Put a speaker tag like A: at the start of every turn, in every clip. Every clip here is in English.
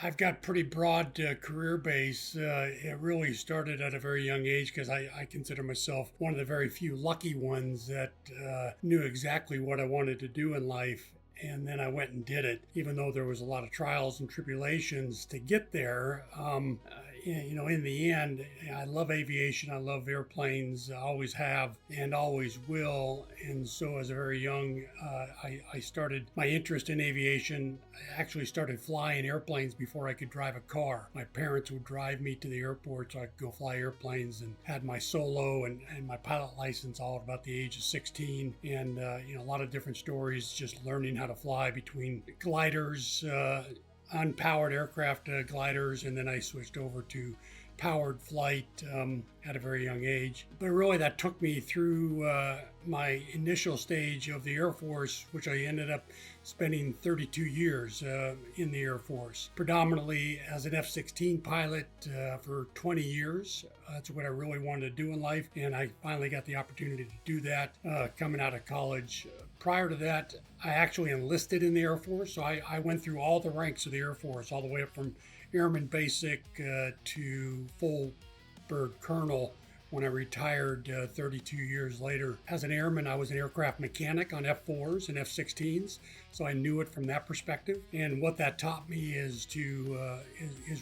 A: I've got pretty broad career base. It really started at a very young age because I consider myself one of the very few lucky ones that knew exactly what I wanted to do in life. And then I went and did it, even though there was a lot of trials and tribulations to get there. In the end, I love aviation. I love airplanes. I always have and always will. And so, as a very young, I started my interest in aviation. I actually started flying airplanes before I could drive a car. My parents would drive me to the airport so I could go fly airplanes, and had my solo and my pilot license all at about the age of 16. And a lot of different stories, just learning how to fly between gliders, unpowered aircraft gliders, and then I switched over to powered flight at a very young age. But really, that took me through my initial stage of the Air Force, which I ended up spending 32 years in the Air Force, predominantly as an F-16 pilot for 20 years. That's what I really wanted to do in life, and I finally got the opportunity to do that coming out of college. Prior to that, I actually enlisted in the Air Force, so I went through all the ranks of the Air Force, all the way up from Airman Basic to full bird colonel when I retired 32 years later. As an airman, I was an aircraft mechanic on F-4s and F-16s, so I knew it from that perspective. And what that taught me is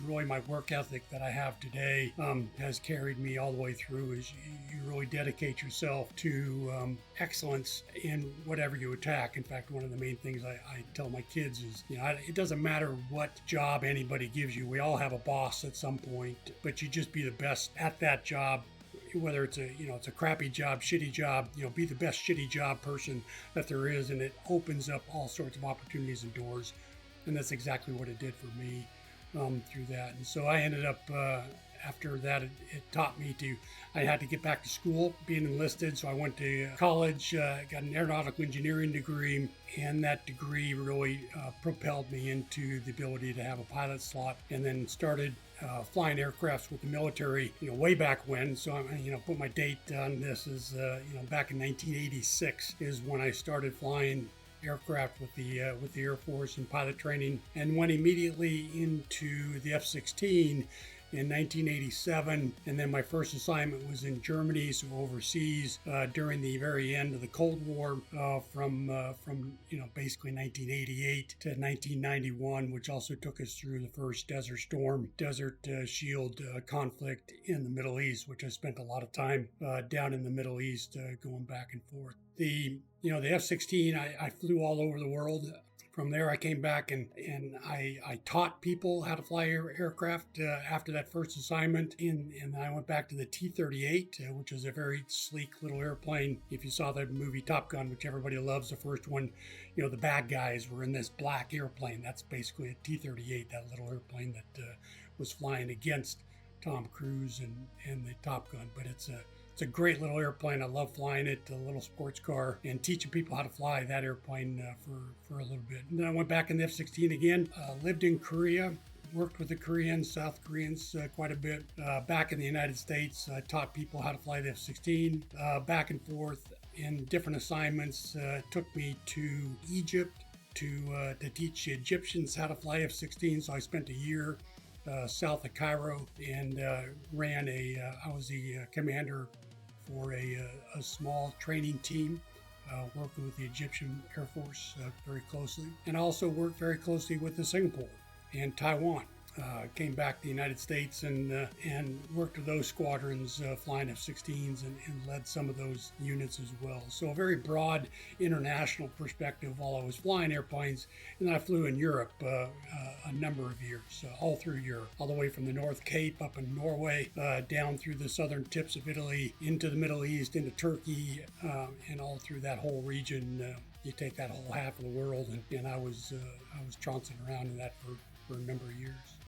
A: really my work ethic that I have today has carried me all the way through. Is you really dedicate yourself to excellence in whatever you attack. In fact, one of the main things I tell my kids is, it doesn't matter what job anybody gives you. We all have a boss at some point, but you just be the best at that job. Whether it's a crappy job, shitty job, be the best shitty job person that there is, and it opens up all sorts of opportunities and doors. And that's exactly what it did for me through that. And so I ended up after that, it taught me I had to get back to school, being enlisted. So I went to college, got an aeronautical engineering degree, and that degree really propelled me into the ability to have a pilot slot, and then started flying aircrafts with the military, way back when. So I put my date on this is, back in 1986 is when I started flying aircraft with the Air Force and pilot training, and went immediately into the F-16 in 1987, and then my first assignment was in Germany, so overseas during the very end of the Cold War, from basically 1988 to 1991, which also took us through the first Desert Shield conflict in the Middle East, which I spent a lot of time down in the Middle East, going back and forth. The F-16, I flew all over the world. From there, I came back and I taught people how to fly aircraft after that first assignment. And I went back to the T-38, which is a very sleek little airplane. If you saw the movie Top Gun, which everybody loves, the first one, the bad guys were in this black airplane. That's basically a T-38, that little airplane that was flying against Tom Cruise and the Top Gun. But it's a great little airplane. I love flying it, a little sports car, and teaching people how to fly that airplane for a little bit. And then I went back in the F-16 again, lived in Korea, worked with the Koreans, South Koreans quite a bit. Back in the United States, I taught people how to fly the F-16, back and forth in different assignments. Took me to Egypt to teach the Egyptians how to fly F-16, so I spent a year south of Cairo and I was the commander for a small training team, working with the Egyptian Air Force very closely, and also worked very closely with the Singapore and Taiwan. Came back to the United States and worked with those squadrons, flying F-16s, and led some of those units as well. So a very broad international perspective while I was flying airplanes. And then I flew in Europe a number of years, all through Europe, all the way from the North Cape up in Norway, down through the southern tips of Italy, into the Middle East, into Turkey, and all through that whole region. You take that whole half of the world, and I was trouncing around in that for a number of years.